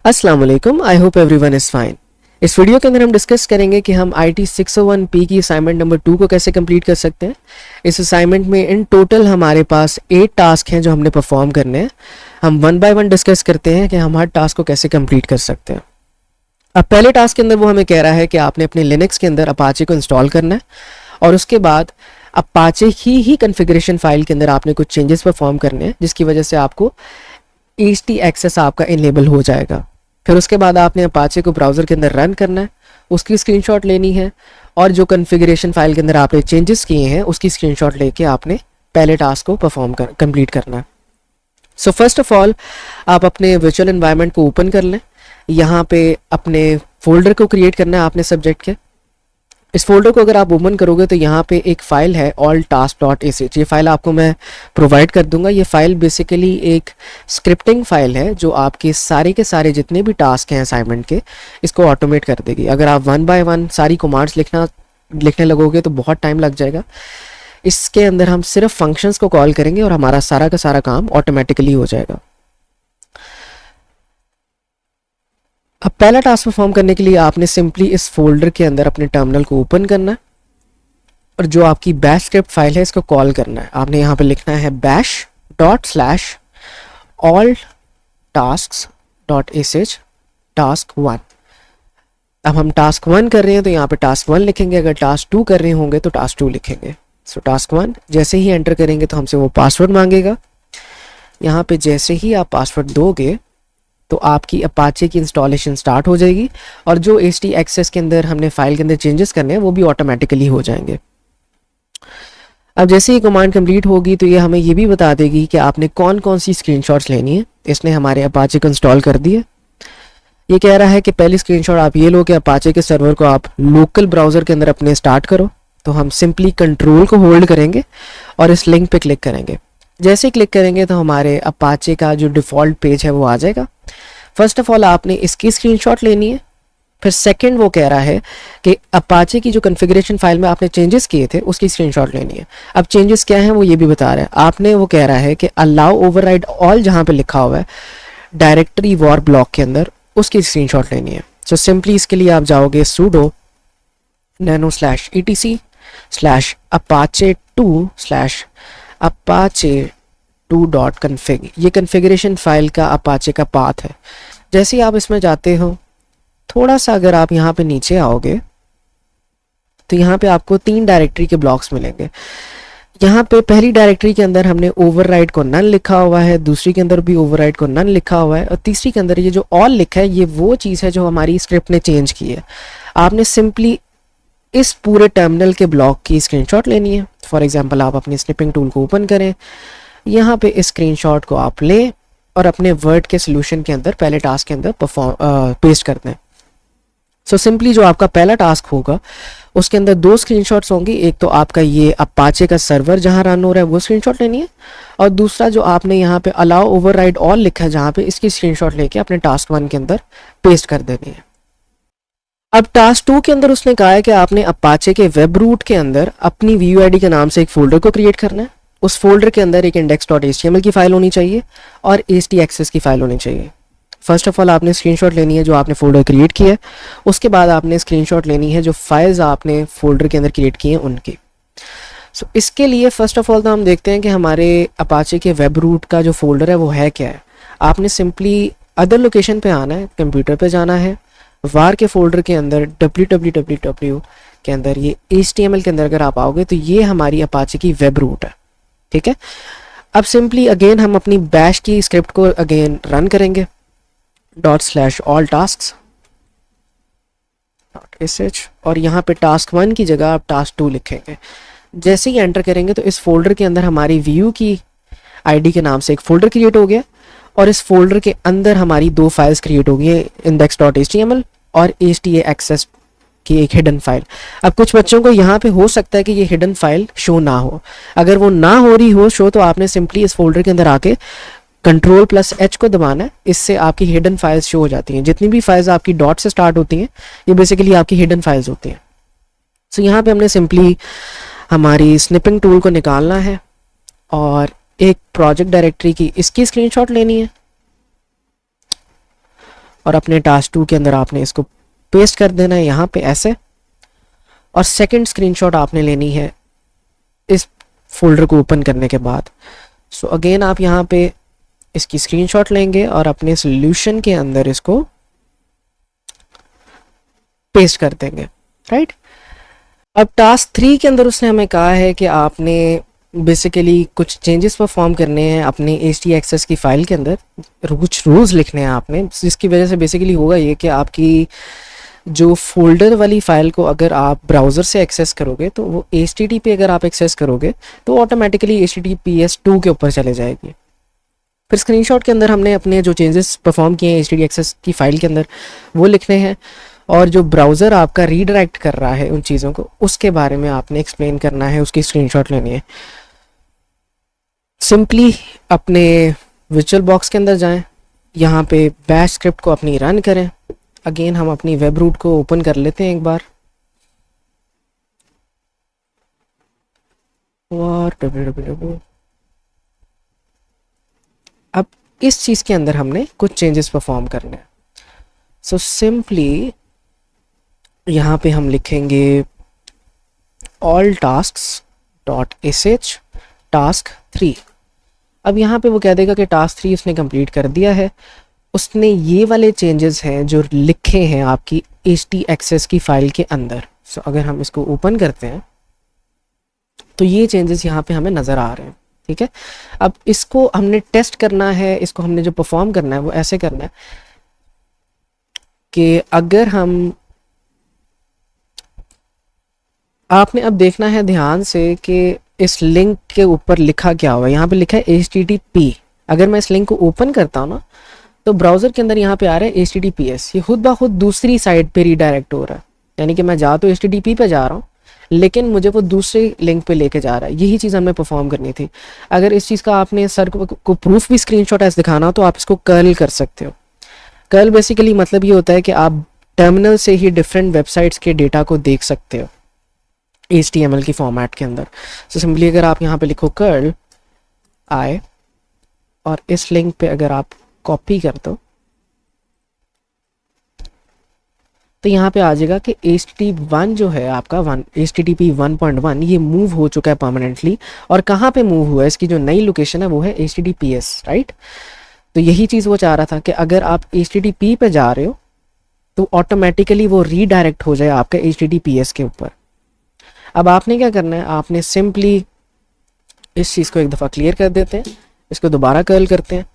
अस्सलाम वालेकुम, I hope everyone is fine. इस वीडियो के अंदर हम डिस्कस करेंगे कि हम IT 601P की असाइनमेंट नंबर 2 को कैसे कंप्लीट कर सकते हैं। इस असाइनमेंट में इन टोटल हमारे पास 8 टास्क हैं जो हमने परफॉर्म करने हैं। हम वन बाय वन डिस्कस करते हैं कि हम हर टास्क को कैसे कंप्लीट कर सकते हैं। अब पहले टास्क के अंदर वो हमें कह रहा है कि आपने अपने लिनक्स के अंदर अपाचे को इंस्टॉल करना है और उसके बाद अपाचे ही कन्फिग्रेशन फाइल के अंदर आपने कुछ चेंजेस परफॉर्म करने हैं, जिसकी वजह से आपको HT एक्सेस आपका इनेबल हो जाएगा। फिर उसके बाद आपने अपाचे को ब्राउज़र के अंदर रन करना है, उसकी स्क्रीनशॉट लेनी है और जो कॉन्फ़िगरेशन फाइल के अंदर आपने चेंजेस किए हैं उसकी स्क्रीनशॉट लेके आपने पहले टास्क को कंप्लीट करना है। सो फर्स्ट ऑफ ऑल आप अपने वर्चुअल एनवायरनमेंट को ओपन कर लें। यहाँ पे अपने फोल्डर को क्रिएट करना है आपने सब्जेक्ट के। इस फोल्डर को अगर आप ओपन करोगे तो यहाँ पे एक फ़ाइल है alltask.sh। ये फ़ाइल आपको मैं प्रोवाइड कर दूंगा। ये फ़ाइल बेसिकली एक स्क्रिप्टिंग फ़ाइल है जो आपके सारे के सारे जितने भी टास्क हैं असाइनमेंट के, इसको ऑटोमेट कर देगी। अगर आप वन बाय वन सारी कमांड्स लिखने लगोगे तो बहुत टाइम लग जाएगा। इसके अंदर हम सिर्फ फंक्शंस को कॉल करेंगे और हमारा सारा का सारा काम ऑटोमेटिकली हो जाएगा। अब पहला टास्क परफॉर्म करने के लिए आपने सिंपली इस फोल्डर के अंदर अपने टर्मिनल को ओपन करना है और जो आपकी बैश स्क्रिप्ट फाइल है इसको कॉल करना है। आपने यहाँ पे लिखना है bash.all-tasks.sh task1। अब हम टास्क 1 कर रहे हैं तो यहाँ पे टास्क 1 लिखेंगे, अगर टास्क 2 कर रहे होंगे तो टास्क 2 लिखेंगे। सो टास्क 1 जैसे ही एंटर करेंगे तो हमसे वो पासवर्ड मांगेगा। यहाँ पे जैसे ही आप पासवर्ड दोगे तो आपकी अपाचे की इंस्टॉलेशन स्टार्ट हो जाएगी और जो HT एक्सेस के अंदर हमने फाइल के अंदर चेंजेस करने हैं वो भी ऑटोमेटिकली हो जाएंगे। अब जैसे ही कमांड कंप्लीट होगी तो ये हमें ये भी बता देगी कि आपने कौन कौन सी स्क्रीनशॉट्स लेनी है। इसने हमारे अपाचे को इंस्टॉल कर दिए। ये कह रहा है कि पहली स्क्रीनशॉट आप ये लो कि अपाचे के सर्वर को आप लोकल ब्राउज़र के अंदर अपने स्टार्ट करो। तो हम सिंपली कंट्रोल को होल्ड करेंगे और इस लिंक पे क्लिक करेंगे। जैसे ही क्लिक करेंगे तो हमारे अपाचे का जो डिफ़ॉल्ट पेज है वो आ जाएगा। फर्स्ट ऑफ ऑल आपने इसकी स्क्रीनशॉट लेनी है। फिर सेकंड वो कह रहा है कि अपाचे की जो कॉन्फ़िगरेशन फाइल में आपने चेंजेस किए थे उसकी स्क्रीनशॉट लेनी है। अब चेंजेस क्या हैं वो ये भी बता रहा है। आपने वो कह रहा है कि अलाउ ओवरराइड ऑल जहाँ पे लिखा हुआ है डायरेक्टरी वॉर ब्लॉक के अंदर, उसकी स्क्रीनशॉट लेनी है। सो सिंपली इसके लिए आप जाओगे sudo nano/etc/apache2/apache2.config। ये कन्फिग्रेशन फाइल का अपाचे का पाथ है। जैसे ही आप इसमें जाते हो थोड़ा सा अगर आप यहाँ पे नीचे आओगे तो यहाँ पे आपको 3 डायरेक्टरी के ब्लॉक्स मिलेंगे। यहाँ पे पहली डायरेक्टरी के अंदर हमने ओवरराइड को नन लिखा हुआ है, दूसरी के अंदर भी ओवरराइड को नन लिखा हुआ है और तीसरी के अंदर ये जो ऑल लिखा है ये वो चीज़ है जो हमारी स्क्रिप्ट ने चेंज की है। आपने सिंपली इस पूरे टर्मिनल के ब्लॉक की स्क्रीनशॉट लेनी है। फॉर एग्जांपल आप अपनी स्निपिंग टूल को ओपन करें, यहाँ पे इस स्क्रीनशॉट को आप लें और अपने वर्ड के सोल्यूशन के अंदर पहले टास्क के अंदर पेस्ट कर दें। सो सिंपली जो आपका पहला टास्क होगा उसके अंदर 2 स्क्रीनशॉट्स होंगी। एक तो आपका ये अपाचे का सर्वर जहाँ रन हो रहा है वो स्क्रीनशॉट लेनी है और दूसरा जो आपने यहाँ पे अलाउ ओवरराइड ऑल लिखा है जहाँ पे, इसकी स्क्रीनशॉट लेके अपने टास्क 1 के अंदर पेस्ट कर देनी है। अब टास्क 2 के अंदर उसने कहा है कि आपने अपाचे के वेब रूट के अंदर अपनी VUID के नाम से एक फोल्डर को क्रिएट करना है। उस फोल्डर के अंदर एक index.html की फाइल होनी चाहिए और HT एक्सेस की फाइल होनी चाहिए। फर्स्ट ऑफ ऑल आपने स्क्रीनशॉट लेनी है जो आपने फोल्डर क्रिएट किया है, उसके बाद आपने स्क्रीनशॉट लेनी है जो फाइल्स आपने फोल्डर के अंदर क्रिएट किए हैं उनकी। सो इसके लिए फर्स्ट ऑफ ऑल तो हम देखते हैं कि हमारे अपाचे के वेब रूट का जो फोल्डर है वो है क्या है। आपने सिंपली अदर लोकेशन पे आना है, कंप्यूटर पे जाना है, वार के फोल्डर के अंदर www के अंदर ये HTML के अंदर अगर आप आओगे तो ये हमारी अपाचे की वेब रूट है। ठीक है, अब सिंपली अगेन हम अपनी बैश की स्क्रिप्ट को अगेन रन करेंगे ./all-tasks.sh और यहाँ पे टास्क 1 की जगह आप टास्क 2 लिखेंगे। जैसे ही एंटर करेंगे तो इस फोल्डर के अंदर हमारी व्यू की ID के नाम से एक फोल्डर क्रिएट हो गया और इस फोल्डर के अंदर हमारी 2 फाइल्स क्रिएट हो गई, index.html और HTA एक्सेस की एक हिडन फाइल। अब कुछ बच्चों को यहाँ पे हो सकता है कि ये हिडन फाइल शो ना हो। अगर वो ना हो रही हो शो तो आपने सिंपली इस फोल्डर के अंदर आके Ctrl+H को दबाना है। इससे आपकी हिडन फाइल्स शो हो जाती हैं। जितनी भी फाइल्स आपकी डॉट से स्टार्ट होती हैं ये बेसिकली आपकी हिडन फाइल्स होती हैं। सो यहाँ पे हमने सिंपली हमारी स्निपिंग टूल को निकालना है और एक प्रोजेक्ट डायरेक्टरी की इसकी स्क्रीनशॉट लेनी है और अपने टास्क 2 के अंदर आपने इसको पेस्ट कर देना है यहाँ पे ऐसे, और सेकंड स्क्रीनशॉट आपने लेनी है इस फोल्डर को ओपन करने के बाद। सो अगेन आप यहाँ पे इसकी स्क्रीनशॉट लेंगे और अपने सॉल्यूशन के अंदर इसको पेस्ट कर देंगे, राइट। अब टास्क 3 के अंदर उसने हमें कहा है कि आपने बेसिकली कुछ चेंजेस परफॉर्म करने हैं अपने htaccess की फाइल के अंदर, कुछ रूल्स लिखने हैं आपने, जिसकी वजह से बेसिकली होगा ये कि आपकी जो फोल्डर वाली फाइल को अगर आप ब्राउज़र से एक्सेस करोगे तो वो HTTP अगर आप एक्सेस करोगे तो ऑटोमेटिकली HTTPS 2 के ऊपर चले जाएगी। फिर स्क्रीनशॉट के अंदर हमने अपने जो चेंजेस परफॉर्म किए हैं htaccess की फाइल के अंदर वो लिखने हैं, और जो ब्राउज़र आपका रीडायरेक्ट कर रहा है उन चीज़ों को उसके बारे में आपने एक्सप्लेन करना है, उसकी स्क्रीनशॉट लेनी है। सिंपली अपने विजुअल बॉक्स के अंदर जाएं, यहाँ पे बैश स्क्रिप्ट को अपनी रन करें। अगेन हम अपनी वेब रूट को ओपन कर लेते हैं एक बार, और अब इस चीज़ के अंदर हमने कुछ चेंजेस परफॉर्म करने हैं। सो सिंपली यहाँ पे हम लिखेंगे all tasks.sh टास्क 3। अब यहाँ पे वो कह देगा कि टास्क 3 उसने कंप्लीट कर दिया है, उसने ये वाले चेंजेस हैं जो लिखे हैं आपकी htaccess की फाइल के अंदर। सो अगर हम इसको ओपन करते हैं तो ये चेंजेस यहाँ पे हमें नज़र आ रहे हैं, ठीक है। अब इसको हमने टेस्ट करना है, इसको हमने जो परफॉर्म करना है वो ऐसे करना है कि अगर हम, आपने अब देखना है ध्यान से कि इस लिंक के ऊपर लिखा क्या हुआ है। यहाँ पे लिखा है HTTP। अगर मैं इस लिंक को ओपन करता हूँ ना तो ब्राउज़र के अंदर यहाँ पे आ रहा है HTTPS, ये खुद ब खुद दूसरी साइट पे रीडायरेक्ट हो रहा है, यानी कि मैं जा तो HTTP पे जा रहा हूँ लेकिन मुझे वो दूसरे लिंक पे लेके जा रहा है। यही चीज़ हमें परफॉर्म करनी थी। अगर इस चीज़ का आपने सर को प्रूफ भी स्क्रीनशॉट ऐसे दिखाना हो तो आप इसको कर्ल कर सकते हो। कर्ल बेसिकली मतलब ये होता है कि आप टर्मिनल से ही डिफरेंट वेबसाइट्स के डेटा को देख सकते हो HTML की फॉर्मेट के अंदर। सो सिंपली अगर आप यहाँ पे लिखो कर्ल आई और इस लिंक पे अगर आप कॉपी कर दो तो यहाँ पे आ जाएगा कि HTTP1 जो है आपका HTTP 1.1 ये मूव हो चुका है परमानेंटली। और कहाँ पे मूव हुआ है, इसकी जो नई लोकेशन है वो है HTTPS, राइट। तो यही चीज़ वो चाह रहा था कि अगर आप HTTP पे जा रहे हो तो ऑटोमेटिकली वो रीडायरेक्ट हो जाए आपके HTTPS के ऊपर। अब आपने क्या करना है, आपने सिंपली इस चीज़ को एक दफ़ा क्लियर कर देते हैं, इसको दोबारा कर्ल करते हैं।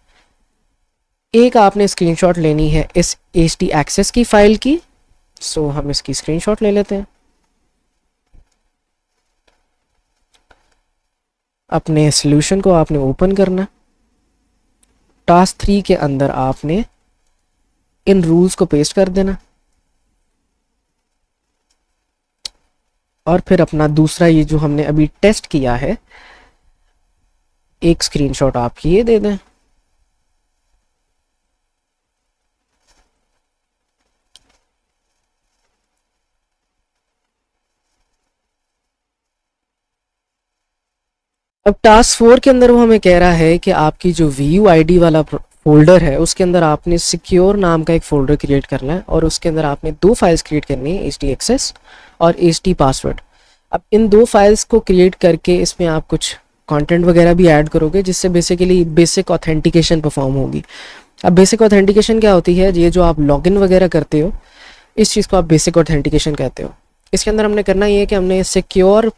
एक आपने स्क्रीनशॉट लेनी है इस htaccess की फाइल की। सो हम इसकी स्क्रीनशॉट ले लेते हैं। अपने सॉल्यूशन को आपने ओपन करना, टास्क 3 के अंदर आपने इन रूल्स को पेस्ट कर देना और फिर अपना दूसरा ये जो हमने अभी टेस्ट किया है एक स्क्रीनशॉट आप ये दे दें। अब टास्क 4 के अंदर वो हमें कह रहा है कि आपकी जो VUID वाला फोल्डर है उसके अंदर आपने सिक्योर नाम का एक फोल्डर क्रिएट करना है और उसके अंदर आपने 2 फाइल्स क्रिएट करनी है, htaccess और htpassword। अब इन 2 फाइल्स को क्रिएट करके इसमें आप कुछ कंटेंट वगैरह भी ऐड करोगे जिससे बेसिकली बेसिक ऑथेंटिकेशन परफॉर्म होगी। अब बेसिक ऑथेंटिकेशन क्या होती है, ये जो आप लॉगिन वगैरह करते हो इस चीज़ को आप बेसिक ऑथेंटिकेशन कहते हो। इसके अंदर हमने करना ये है कि हमने सिक्योर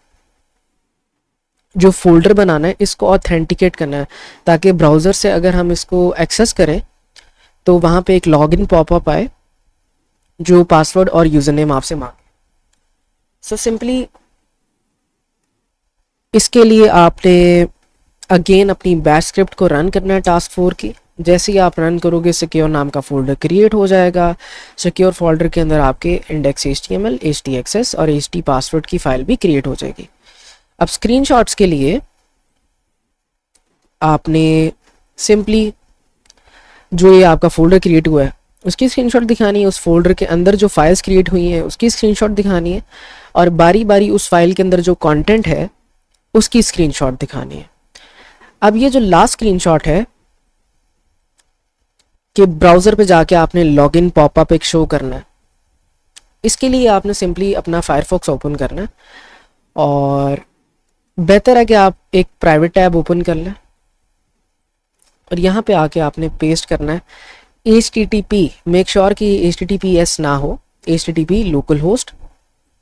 जो फोल्डर बनाना है इसको ऑथेंटिकेट करना है ताकि ब्राउज़र से अगर हम इसको एक्सेस करें तो वहाँ पे एक लॉगिन पॉपअप आए जो पासवर्ड और यूज़र नेम आपसे मांगे। सो सिंपली इसके लिए आपने अगेन अपनी बैश स्क्रिप्ट को रन करना है टास्क 4 की। जैसे ही आप रन करोगे सिक्योर नाम का फोल्डर क्रिएट हो जाएगा। सिक्योर फोल्डर के अंदर आपके index.html, htaccess और htpassword की फाइल भी क्रिएट हो जाएगी। अब स्क्रीनशॉट्स के लिए आपने सिंपली जो ये आपका फोल्डर क्रिएट हुआ है उसकी स्क्रीनशॉट दिखानी है, उस फोल्डर के अंदर जो फाइल्स क्रिएट हुई हैं उसकी स्क्रीनशॉट दिखानी है और बारी बारी उस फाइल के अंदर जो कंटेंट है उसकी स्क्रीनशॉट दिखानी है। अब ये जो लास्ट स्क्रीनशॉट है कि ब्राउज़र पे जाके आपने लॉगिन पॉपअप एक शो करना है। इसके लिए आपने सिंपली अपना फायरफॉक्स ओपन करना है और बेहतर है कि आप एक प्राइवेट टैब ओपन कर लें और यहाँ पे आके आपने पेस्ट करना है HTTP, मेक श्योर कि HTTPS ना हो, HTTP लोकल होस्ट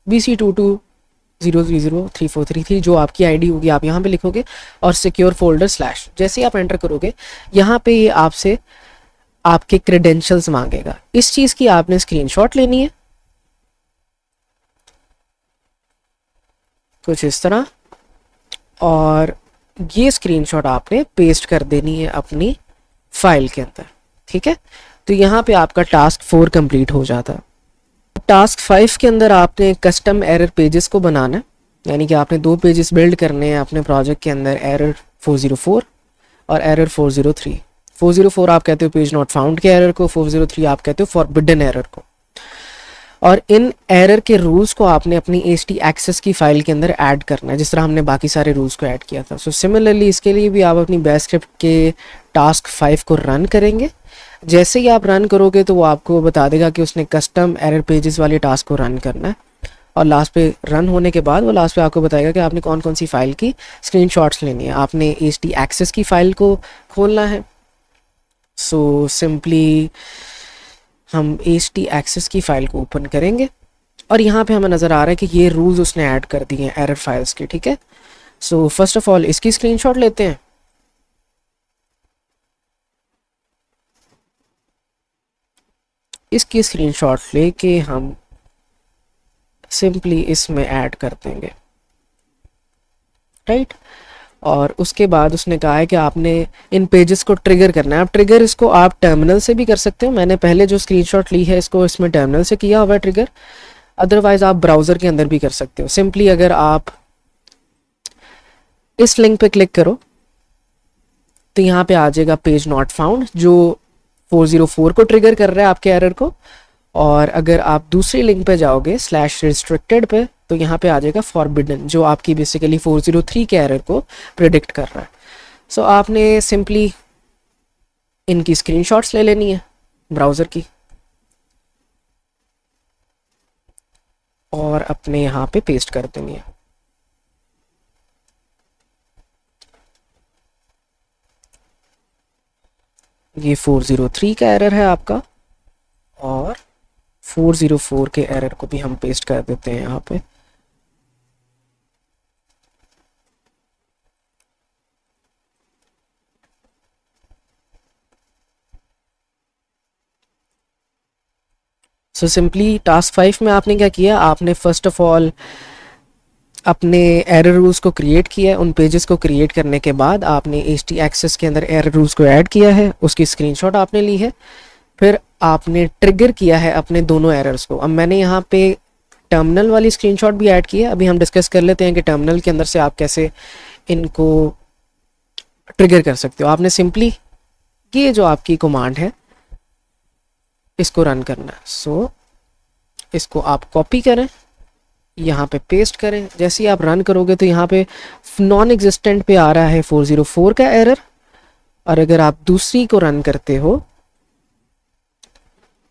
BC22030333 जो आपकी आईडी होगी आप यहाँ पे लिखोगे और सिक्योर फोल्डर स्लैश। जैसे ही आप एंटर करोगे यहाँ पे ये आपसे आपके क्रेडेंशियल्स मांगेगा। इस चीज़ की आपने स्क्रीनशॉट लेनी है कुछ इस तरह, और ये स्क्रीनशॉट आपने पेस्ट कर देनी है अपनी फाइल के अंदर। ठीक है, तो यहाँ पे आपका टास्क 4 कंप्लीट हो जाता है। टास्क 5 के अंदर आपने कस्टम एरर पेजेस को बनाना है, यानी कि आपने 2 पेजेस बिल्ड करने हैं अपने प्रोजेक्ट के अंदर, एरर 404 और एरर 403। 404 आप कहते हो पेज नॉट फाउंड के एरर को, 403 आप कहते हो फॉरबिडन एरर को। और इन एरर के रूल्स को आपने अपनी htaccess की फाइल के अंदर ऐड करना है, जिस तरह हमने बाकी सारे रूल्स को ऐड किया था। सो सिमिलरली इसके लिए भी आप अपनी बैश स्क्रिप्ट के टास्क 5 को रन करेंगे। जैसे ही आप रन करोगे तो वो आपको बता देगा कि उसने कस्टम एरर पेजेस वाले टास्क को रन करना है, और लास्ट पे रन होने के बाद वो लास्ट पे आपको बताएगा कि आपने कौन कौन सी फाइल की स्क्रीनशॉट्स लेनी है। आपने htaccess की फाइल को खोलना है। सो सिंपली हम htaccess की फाइल को ओपन करेंगे और यहाँ पे हमें नज़र आ रहा है कि ये रूल्स उसने ऐड कर दिए हैं एरर फाइल्स के। ठीक है, सो फर्स्ट ऑफ ऑल इसकी स्क्रीनशॉट लेते हैं। इसकी स्क्रीनशॉट लेके हम सिंपली इसमें ऐड कर देंगे, राइट। और उसके बाद उसने कहा है कि आपने इन पेजेस को ट्रिगर करना है। अब ट्रिगर इसको आप टर्मिनल से भी कर सकते हो। मैंने पहले जो स्क्रीनशॉट ली है इसको इसमें टर्मिनल से किया हुआ है ट्रिगर, अदरवाइज आप ब्राउज़र के अंदर भी कर सकते हो। सिंपली अगर आप इस लिंक पे क्लिक करो तो यहाँ पे आ जाएगा पेज नॉट फाउंड, जो 404 को ट्रिगर कर रहा है आपके एरर को। और अगर आप दूसरी लिंक पे जाओगे /restricted पे तो यहाँ पे आ जाएगा फॉरबिडन, जो आपकी बेसिकली 403 के एरर को प्रेडिक्ट कर रहा है। सो आपने सिंपली इनकी स्क्रीनशॉट्स ले लेनी है ब्राउज़र की और अपने यहाँ पे पेस्ट कर देनी है। ये 403 का एरर है आपका और 404 के एरर को भी हम पेस्ट कर देते हैं यहाँ पे। सो सिंपली टास्क 5 में आपने क्या किया, आपने फर्स्ट ऑफ ऑल अपने एरर रूल्स को क्रिएट किया है। उन पेजेस को क्रिएट करने के बाद आपने htaccess के अंदर एरर रूल्स को ऐड किया है, उसकी स्क्रीनशॉट आपने ली है, फिर आपने ट्रिगर किया है अपने दोनों एरर्स को। अब मैंने यहाँ पे टर्मिनल वाली स्क्रीनशॉट भी ऐड की है। अभी हम डिस्कस कर लेते हैं कि टर्मिनल के अंदर से आप कैसे इनको ट्रिगर कर सकते हो। आपने सिंपली ये जो आपकी कमांड है इसको रन करना है। सो इसको आप कॉपी करें, यहाँ पे पेस्ट करें। जैसे ही आप रन करोगे तो यहाँ पे नॉन एग्जिस्टेंट पे आ रहा है 404 का एरर, और अगर आप दूसरी को रन करते हो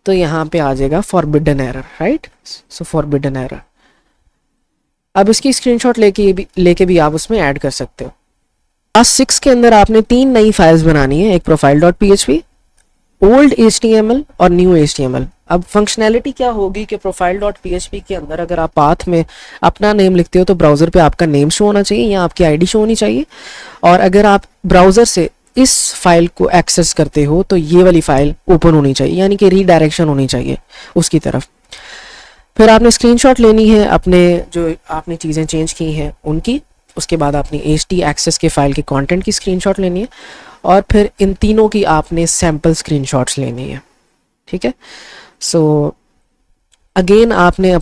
तो यहाँ पे आ जाएगा फॉरबिडन एरर, राइट। सो फॉरबिडन एरर। अब इसकी स्क्रीनशॉट लेके भी आप उसमें ऐड कर सकते हो। क्लास 6 के अंदर आपने 3 नई फाइल्स बनानी है, एक profile.php, ओल्ड HTML और न्यू HTML। अब फंक्शनैलिटी क्या होगी कि profile.php के अंदर अगर आप पाथ में अपना नेम लिखते हो तो ब्राउज़र पे आपका नेम शो होना चाहिए या आपकी आईडी शो होनी चाहिए, और अगर आप ब्राउज़र से इस फाइल को एक्सेस करते हो तो ये वाली फाइल ओपन होनी चाहिए, यानी कि रीडायरेक्शन होनी चाहिए उसकी तरफ। फिर आपने स्क्रीनशॉट लेनी है अपने जो आपने चीज़ें चेंज की हैं उनकी। उसके बाद आपने htaccess के फाइल के कंटेंट की स्क्रीनशॉट लेनी है, और फिर इन तीनों की आपने सैम्पल स्क्रीनशॉट्स लेनी है। ठीक है, सो अगेन आपने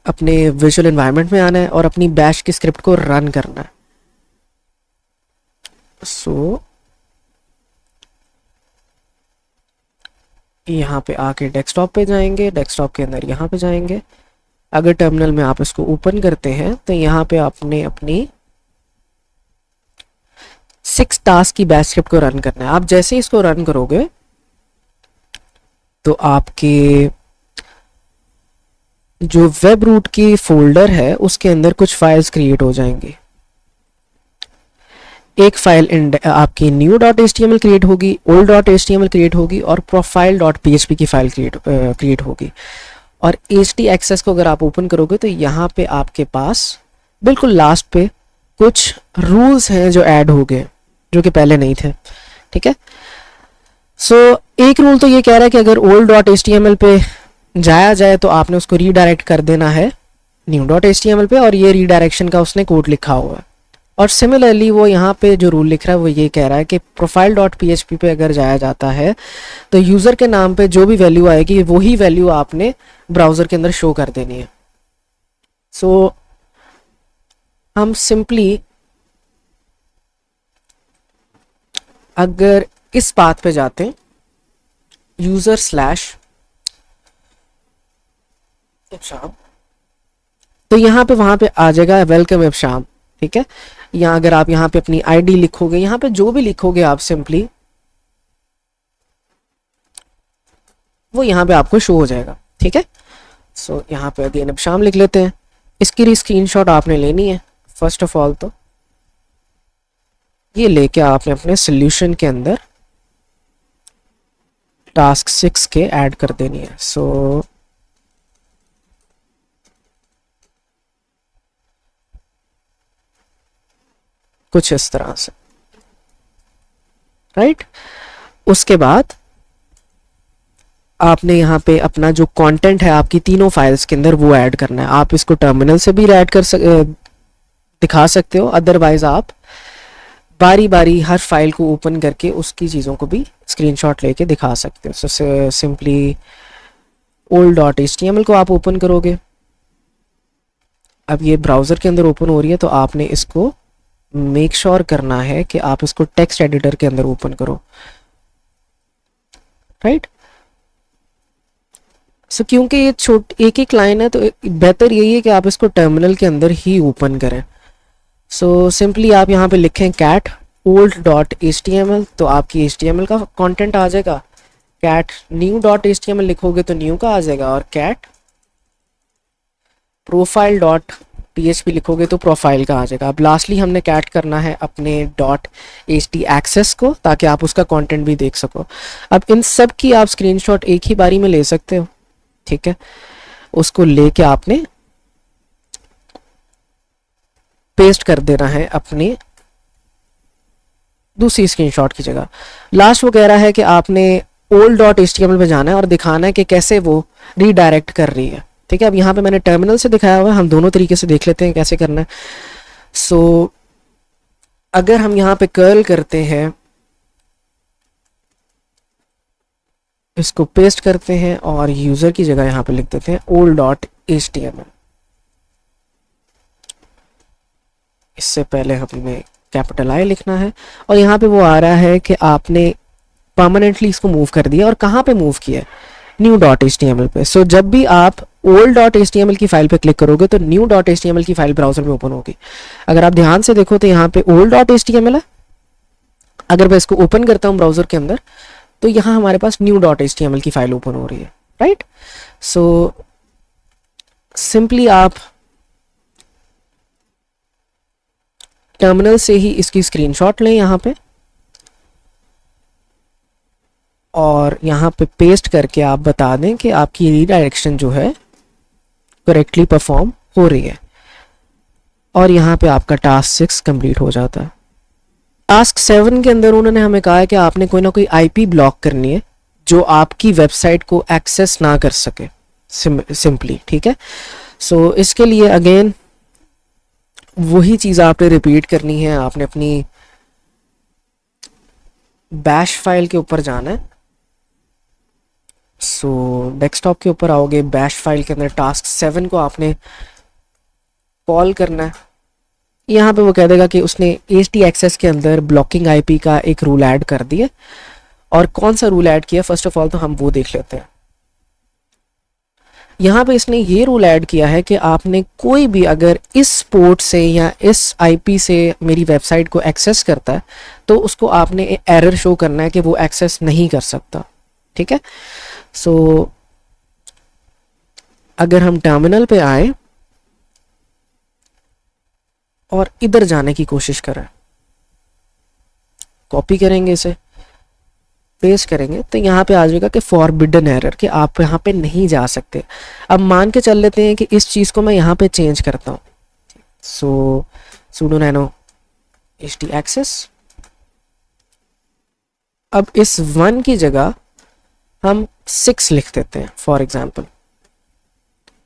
अपने विजुअल एनवायरनमेंट में आना है और अपनी बैश की स्क्रिप्ट को रन करना है। सो यहाँ पे आके डेस्कटॉप पे जाएंगे, डेस्कटॉप के अंदर यहाँ पे जाएंगे। अगर टर्मिनल में आप इसको ओपन करते हैं तो यहाँ पे आपने अपनी 6 टास्क की बैच स्क्रिप्ट को रन करना है। आप जैसे ही इसको रन करोगे तो आपके जो वेब रूट की फोल्डर है उसके अंदर कुछ फाइल्स क्रिएट हो जाएंगी। एक फाइल आपकी new.html क्रिएट होगी, old.html क्रिएट होगी और profile.php की फाइल क्रिएट होगी। और htaccess को अगर आप ओपन करोगे तो यहाँ पे आपके पास बिल्कुल लास्ट पे कुछ रूल्स हैं जो ऐड हो गए, जो कि पहले नहीं थे। ठीक है, सो एक रूल तो ये कह रहा है कि अगर old.html पे जाया जाए तो आपने उसको रीडायरेक्ट कर देना है new.html पे, और ये रीडायरेक्शन का उसने कोड लिखा हुआ है। और सिमिलरली वो यहाँ पे जो रूल लिख रहा है वो ये कह रहा है कि profile.php पे अगर जाया जाता है तो यूज़र के नाम पे जो भी वैल्यू आएगी वही वैल्यू आपने ब्राउज़र के अंदर शो कर देनी है। सो हम सिंपली अगर इस पाथ पे जाते हैं यूज़र स्लैश इब्शाम, तो यहाँ पे वहाँ पे आ जाएगा वेलकम इब्शाम। ठीक है, या अगर आप यहाँ पे अपनी आईडी लिखोगे, यहाँ पे जो भी लिखोगे आप सिंपली वो यहाँ पे आपको शो हो जाएगा। ठीक है, सो यहाँ पे अगेन इब्शाम लिख लेते हैं। इसकी स्क्रीनशॉट आपने लेनी है फर्स्ट ऑफ ऑल, तो ये लेके आपने अपने सोल्यूशन के अंदर टास्क 6 के ऐड कर देनी है। सो कुछ इस तरह से, राइट। उसके बाद आपने यहाँ पे अपना जो कंटेंट है आपकी तीनों फाइल्स के अंदर वो ऐड करना है। आप इसको टर्मिनल से भी ऐड दिखा सकते हो, अदरवाइज आप बारी बारी हर फाइल को ओपन करके उसकी चीज़ों को भी स्क्रीनशॉट लेके दिखा सकते हो। सो सिंपली old.html को आप ओपन करोगे। अब ये ब्राउज़र के अंदर ओपन हो रही है तो आपने इसको मेक श्योर करना है कि आप इसको टेक्स्ट एडिटर के अंदर ओपन करो, राइट। सो क्योंकि ये एक एक लाइन है तो बेहतर यही है कि आप इसको टर्मिनल के अंदर ही ओपन करें। सो सिंपली आप यहाँ पे लिखें cat old.html, तो आपकी html का कंटेंट आ जाएगा। cat new.html लिखोगे तो new का आ जाएगा, और cat profile.php लिखोगे तो प्रोफाइल का आ जाएगा। अब लास्टली हमने कैट करना है अपने .htaccess को, ताकि आप उसका कंटेंट भी देख सको। अब इन सब की आप स्क्रीनशॉट एक ही बारी में ले सकते हो। ठीक है, उसको लेके आपने पेस्ट कर देना है अपने दूसरी स्क्रीनशॉट की जगह। लास्ट वो कह रहा है कि आपने old.html पे जाना है और दिखाना है कि कैसे वो रीडायरेक्ट कर रही है। ठीक है, अब यहाँ पे मैंने टर्मिनल से दिखाया हुआ है, हम दोनों तरीके से देख लेते हैं कैसे करना है। सो अगर हम यहाँ पे कर्ल करते हैं, इसको पेस्ट करते हैं और यूजर की जगह यहाँ पे लिख देते हैं old.html। इससे पहले हमें कैपिटल I लिखना है, और यहाँ पे वो आ रहा है कि आपने परमानेंटली इसको मूव कर दिया। और कहाँ पे मूव किया है? new.html पे। सो जब भी आप old.html की फाइल पे क्लिक करोगे तो new.html की फाइल ब्राउजर में ओपन होगी। अगर आप ध्यान से देखो तो यहाँ पे old.html है। अगर मैं इसको ओपन करता हूँ ब्राउजर के अंदर तो यहाँ हमारे पास new.html की फाइल ओपन हो रही है, राइट। सो सिंपली आप टर्मिनल से ही इसकी स्क्रीनशॉट लें यहाँ पे, और यहाँ पे पेस्ट करके आप बता दें कि आपकी रीडायरेक्शन जो है करेक्टली परफॉर्म हो रही है, और यहाँ पे आपका टास्क 6 कंप्लीट हो जाता है। टास्क 7 के अंदर उन्होंने हमें कहा है कि आपने कोई ना कोई आईपी ब्लॉक करनी है जो आपकी वेबसाइट को एक्सेस ना कर सके सिंपली। ठीक है, सो इसके लिए अगेन वही चीज़ आपने रिपीट करनी है। आपने अपनी बैश फाइल के ऊपर जाना है। सो डेस्कटॉप के ऊपर आओगे, बैश फाइल के अंदर टास्क 7 को आपने कॉल करना है। यहाँ पे वो कह देगा कि उसने htaccess के अंदर ब्लॉकिंग आईपी का एक रूल ऐड कर दिया, और कौन सा रूल ऐड किया फर्स्ट ऑफ ऑल तो हम वो देख लेते हैं। यहाँ पे इसने ये रूल ऐड किया है कि आपने कोई भी अगर इस पोर्ट से या इस आईपी से मेरी वेबसाइट को एक्सेस करता है तो उसको आपने एरर शो करना है कि वो एक्सेस नहीं कर सकता। ठीक है, सो अगर हम टर्मिनल पे आए और इधर जाने की कोशिश करें, कॉपी करेंगे, इसे पेस्ट करेंगे, तो यहाँ पे आ जाएगा कि फॉरबिडन एरर, कि आप यहाँ पे नहीं जा सकते। अब मान के चल लेते हैं कि इस चीज़ को मैं यहाँ पे चेंज करता हूँ, सो sudo nano htaccess। अब इस 1 की जगह हम 6 लिख देते हैं फॉर एग्जाम्पल।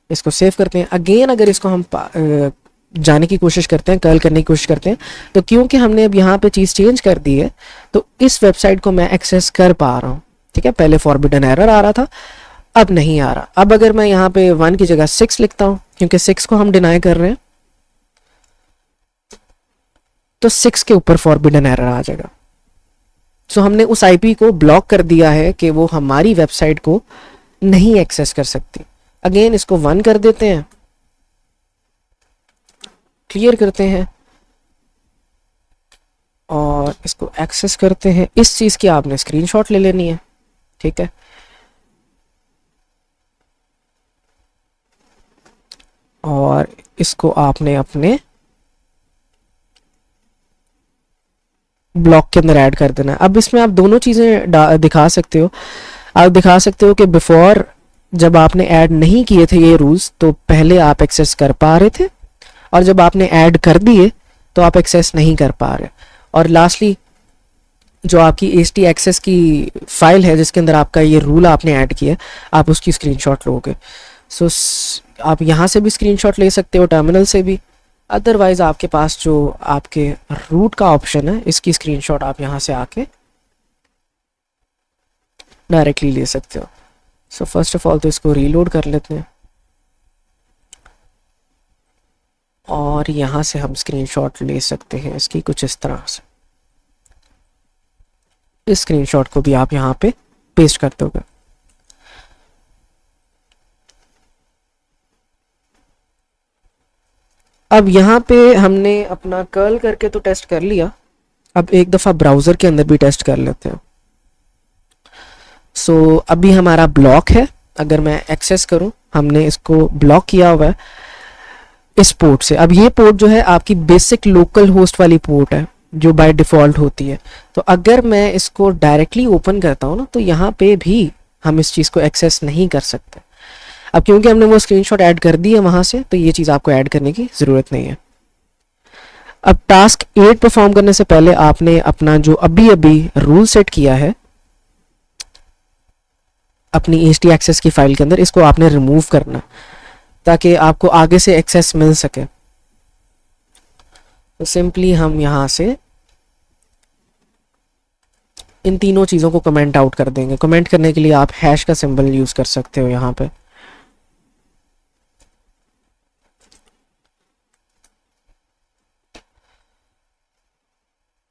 इसको सेव करते हैं। अगेन अगर इसको हम जाने की कोशिश करते हैं, कर्ल करने की कोशिश करते हैं, तो क्योंकि हमने अब यहाँ पे चीज़ चेंज कर दी है तो इस वेबसाइट को मैं एक्सेस कर पा रहा हूँ। ठीक है, पहले फॉरबिडन एरर आ रहा था, अब नहीं आ रहा। अब अगर मैं यहाँ पे 1 की जगह 6 लिखता हूँ, क्योंकि 6 को हम डिनाई कर रहे हैं, तो 6 के ऊपर फॉरबिडन एरर आ जाएगा। सो हमने उस आईपी को ब्लॉक कर दिया है कि वो हमारी वेबसाइट को नहीं एक्सेस कर सकती। अगेन इसको 1 कर देते हैं, क्लियर करते हैं और इसको एक्सेस करते हैं। इस चीज़ की आपने स्क्रीनशॉट ले लेनी है। ठीक है, और इसको आपने अपने ब्लॉक के अंदर ऐड कर देना है। अब इसमें आप दोनों चीज़ें दिखा सकते हो। आप दिखा सकते हो कि बिफोर जब आपने ऐड नहीं किए थे ये रूल्स, तो पहले आप एक्सेस कर पा रहे थे, और जब आपने ऐड कर दिए तो आप एक्सेस नहीं कर पा रहे। और लास्टली जो आपकी htaccess की फाइल है जिसके अंदर आपका ये रूल आपने ऐड किया, आप उसकी स्क्रीनशॉट लोगे। सो आप यहाँ से भी स्क्रीनशॉट ले सकते हो, टर्मिनल से भी। अदरवाइज आपके पास जो आपके रूट का ऑप्शन है, इसकी स्क्रीनशॉट आप यहाँ से आके डायरेक्टली ले सकते हो। सो फर्स्ट ऑफ ऑल तो इसको रीलोड कर लेते हैं और यहाँ से हम स्क्रीनशॉट ले सकते हैं इसकी कुछ इस तरह से। इस स्क्रीनशॉट को भी आप यहाँ पे पेस्ट कर दोगे। अब यहाँ पे हमने अपना कर्ल करके तो टेस्ट कर लिया, अब एक दफ़ा ब्राउज़र के अंदर भी टेस्ट कर लेते हैं। सो अभी हमारा ब्लॉक है, अगर मैं एक्सेस करूँ, हमने इसको ब्लॉक किया हुआ है इस पोर्ट से। अब ये पोर्ट जो है आपकी बेसिक लोकल होस्ट वाली पोर्ट है जो बाय डिफ़ॉल्ट होती है। तो अगर मैं इसको डायरेक्टली ओपन करता हूँ ना, तो यहाँ पे भी हम इस चीज़ को एक्सेस नहीं कर सकते। अब क्योंकि हमने वो स्क्रीनशॉट ऐड कर दी है वहाँ से, तो ये चीज़ आपको ऐड करने की ज़रूरत नहीं है। अब टास्क 8 परफॉर्म करने से पहले आपने अपना जो अभी अभी रूल सेट किया है अपनी htaccess की फाइल के अंदर, इसको आपने रिमूव करना ताकि आपको आगे से एक्सेस मिल सके। तो सिंपली हम यहाँ से इन तीनों चीज़ों को कमेंट आउट कर देंगे। कमेंट करने के लिए आप हैश का सिंबल यूज़ कर सकते हो यहाँ पे।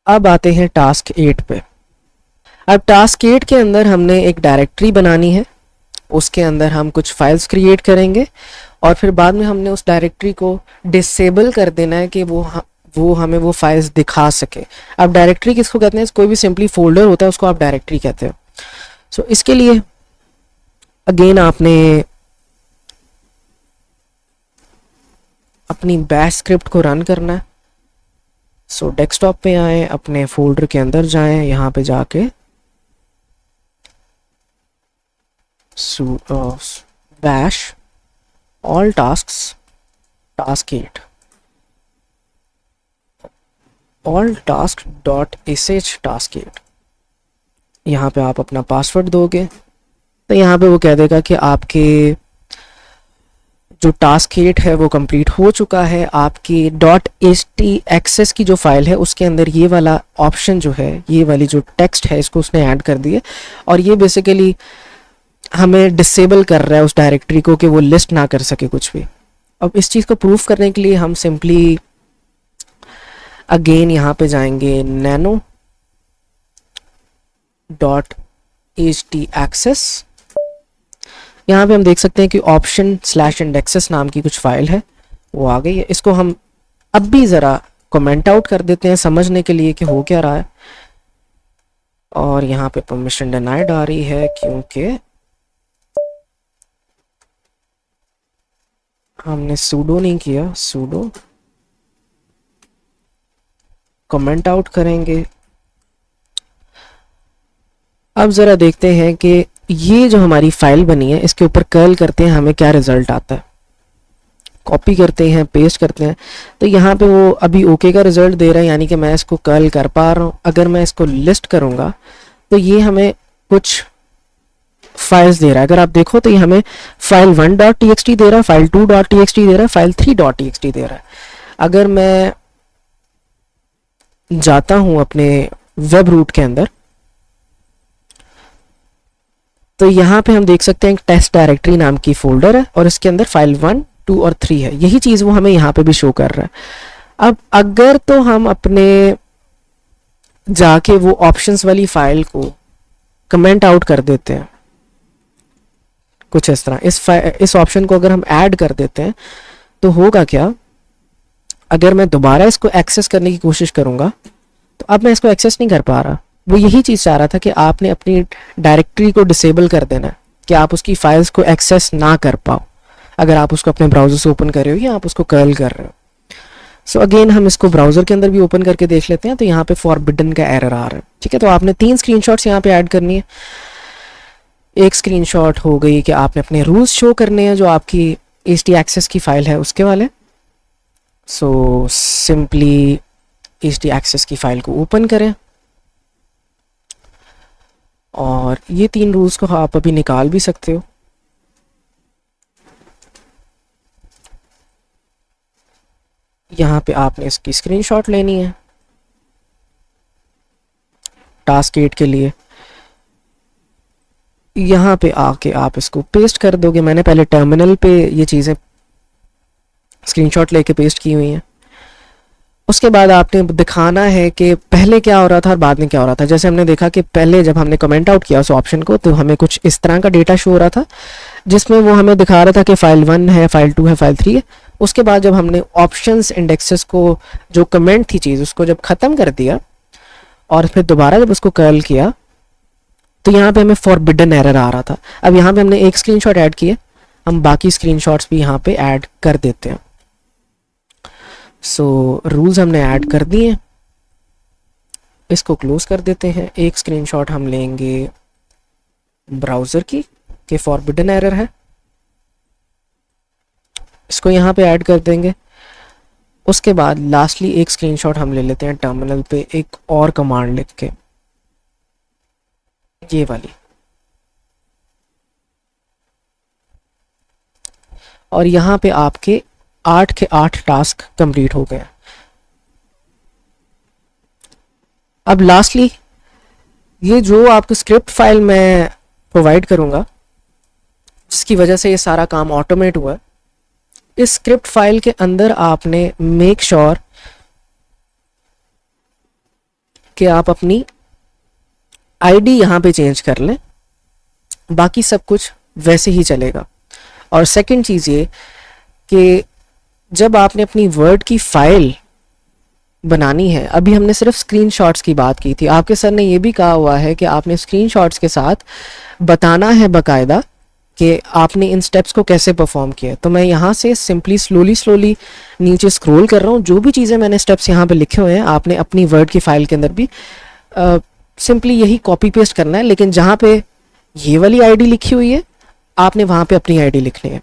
अब आते हैं टास्क 8 पे। अब टास्क 8 के अंदर हमने एक डायरेक्टरी बनानी है, उसके अंदर हम कुछ फाइल्स क्रिएट करेंगे और फिर बाद में हमने उस डायरेक्टरी को डिसेबल कर देना है कि वो हमें वो फाइल्स दिखा सके। अब डायरेक्टरी किसको कहते हैं? कोई भी सिंपली फोल्डर होता है उसको आप डायरेक्टरी कहते हो। सो इसके लिए अगेन आपने अपनी बैश स्क्रिप्ट को रन करना है। सो डेस्कटॉप पे आए, अपने फोल्डर के अंदर जाएं, यहाँ पे जाके bash all tasks task 8 all task dot sh task 8। यहाँ पे आप अपना पासवर्ड दोगे तो यहाँ पे वो कह देगा कि आपके जो टास्क 8 है वो कंप्लीट हो चुका है। आपकी .htaccess की जो फाइल है उसके अंदर ये वाला ऑप्शन जो है, ये वाली जो टेक्स्ट है, इसको उसने ऐड कर दिए और ये बेसिकली हमें डिसेबल कर रहा है उस डायरेक्टरी को कि वो लिस्ट ना कर सके कुछ भी। अब इस चीज़ को प्रूफ करने के लिए हम सिंपली अगेन यहाँ पे जाएंगे nano .htaccess, यहाँ पे हम देख सकते हैं कि ऑप्शन स्लैश इंडेक्सेस नाम की कुछ फाइल है, वो आ गई है। इसको हम अब भी ज़रा कमेंट आउट कर देते हैं समझने के लिए कि हो क्या रहा है। और यहाँ पे परमिशन डिनाइड आ रही है क्योंकि हमने सूडो नहीं किया। सूडो कमेंट आउट करेंगे। अब ज़रा देखते हैं कि ये जो हमारी फाइल बनी है इसके ऊपर कर्ल करते हैं हमें क्या रिजल्ट आता है। कॉपी करते हैं, पेस्ट करते हैं, तो यहाँ पे वो अभी ओके का रिजल्ट दे रहा है, यानी कि मैं इसको कर्ल कर पा रहा हूँ। अगर मैं इसको लिस्ट करूँगा तो ये हमें कुछ फाइल्स दे रहा है। अगर आप देखो तो ये हमें फाइल 1.txt दे रहा है, फाइल 2.txt दे रहा है, फाइल 3.txt दे रहा है। अगर मैं जाता हूँ अपने वेब रूट के अंदर तो यहाँ पे हम देख सकते हैं एक टेस्ट डायरेक्टरी नाम की फोल्डर है और इसके अंदर फाइल 1, 2 और 3 है। यही चीज़ वो हमें यहाँ पे भी शो कर रहा है। अब अगर तो हम अपने जाके वो ऑप्शंस वाली फाइल को कमेंट आउट कर देते हैं कुछ इस तरह, इस ऑप्शन को अगर हम ऐड कर देते हैं तो होगा क्या, अगर मैं दोबारा इसको एक्सेस करने की कोशिश करूंगा तो अब मैं इसको एक्सेस नहीं कर पा रहा। वो यही चीज़ चाह रहा था कि आपने अपनी डायरेक्टरी को डिसेबल कर देना है कि आप उसकी फाइल्स को एक्सेस ना कर पाओ अगर आप उसको अपने ब्राउजर से ओपन कर रहे हो या आप उसको कर्ल कर रहे हो। सो अगेन हम इसको ब्राउजर के अंदर भी ओपन करके देख लेते हैं। तो यहाँ पे फॉरबिडन का एरर आ रहा है। ठीक है, तो आपने 3 स्क्रीनशॉट्स यहाँ पे ऐड करनी है। एक स्क्रीनशॉट हो गई कि आपने अपने रूल्स शो करने हैं जो आपकी एच एक्सेस की फाइल है उसके वाले। सो सिंपली एच एक्सेस की फाइल को ओपन करें और ये 3 रूल्स को आप अभी निकाल भी सकते हो। यहाँ पे आपने इसकी स्क्रीनशॉट लेनी है टास्क 8 के लिए। यहाँ पे आके आप इसको पेस्ट कर दोगे। मैंने पहले टर्मिनल पे ये चीज़ें स्क्रीनशॉट लेके पेस्ट की हुई हैं। उसके बाद आपने दिखाना है कि पहले क्या हो रहा था और बाद में क्या हो रहा था। जैसे हमने देखा कि पहले जब हमने कमेंट आउट किया उस ऑप्शन को तो हमें कुछ इस तरह का डेटा शो हो रहा था जिसमें वो हमें दिखा रहा था कि फाइल 1 है, फाइल 2 है, फाइल 3 है। उसके बाद जब हमने ऑप्शंस इंडेक्सेस को जो कमेंट थी चीज़ उसको जब ख़त्म कर दिया और फिर दोबारा जब उसको कर्ल किया तो यहाँ पे हमें फॉरबिडन एरर आ रहा था। अब यहाँ पे हमने एक स्क्रीनशॉट ऐड किए, हम बाकी स्क्रीनशॉट्स भी यहाँ पे ऐड कर देते हैं। सो रूल्स हमने ऐड कर दिए, इसको क्लोज कर देते हैं। एक स्क्रीनशॉट हम लेंगे ब्राउज़र की कि फॉरबिडन एरर है, इसको यहाँ पे ऐड कर देंगे। उसके बाद लास्टली एक स्क्रीनशॉट हम ले लेते हैं टर्मिनल पे एक और कमांड लिख के, ये वाली, और यहाँ पे आपके 8 के 8 टास्क कंप्लीट हो गए। अब लास्टली ये जो आपको स्क्रिप्ट फाइल मैं प्रोवाइड करूँगा जिसकी वजह से ये सारा काम ऑटोमेट हुआ है, इस स्क्रिप्ट फाइल के अंदर आपने मेक श्योर कि आप अपनी आईडी यहाँ पे चेंज कर लें, बाकी सब कुछ वैसे ही चलेगा। और सेकंड चीज़ ये कि जब आपने अपनी वर्ड की फाइल बनानी है, अभी हमने सिर्फ स्क्रीनशॉट्स की बात की थी, आपके सर ने ये भी कहा हुआ है कि आपने स्क्रीनशॉट्स के साथ बताना है बाकायदा कि आपने इन स्टेप्स को कैसे परफॉर्म किया। तो मैं यहाँ से सिंपली स्लोली नीचे स्क्रॉल कर रहा हूँ। जो भी चीज़ें मैंने स्टेप्स यहाँ पे लिखे हुए हैं आपने अपनी वर्ड की फाइल के अंदर भी सिंपली यही कॉपी पेस्ट करना है, लेकिन जहाँ पे ये वाली आईडी लिखी हुई है आपने वहाँ पे अपनी आईडी लिखनी है।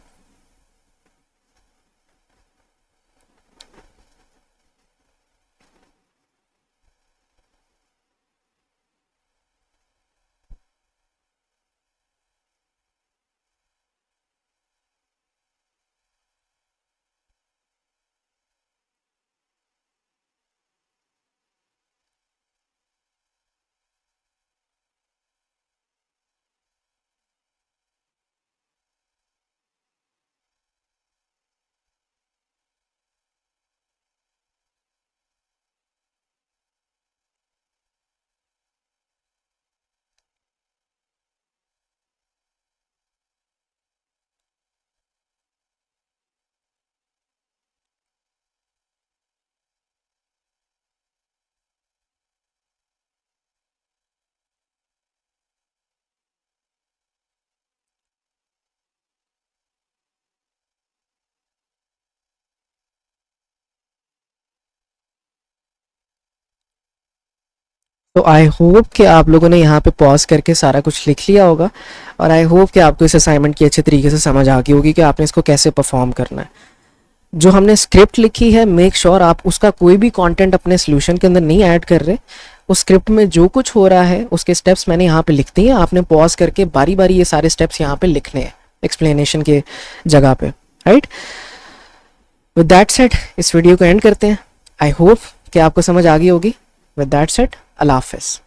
तो आई होप कि आप लोगों ने यहाँ पे पॉज करके सारा कुछ लिख लिया होगा, और आई होप कि आपको इस असाइनमेंट की अच्छे तरीके से समझ आ गई होगी कि आपने इसको कैसे परफॉर्म करना है। जो हमने स्क्रिप्ट लिखी है, मेक श्योर आप उसका कोई भी कंटेंट अपने सोल्यूशन के अंदर नहीं ऐड कर रहे। उस स्क्रिप्ट में जो कुछ हो रहा है उसके स्टेप्स मैंने यहाँ पे लिख दिए हैं, आपने पॉज करके बारी बारी ये सारे स्टेप्स यहाँ पे लिखने हैं एक्सप्लेनेशन के जगह पे, राइट। विद दैट सेड इस वीडियो को एंड करते हैं। आई होप कि आपको समझ आ गई होगी। विद दैट सेड अल्लाह हाफिज़।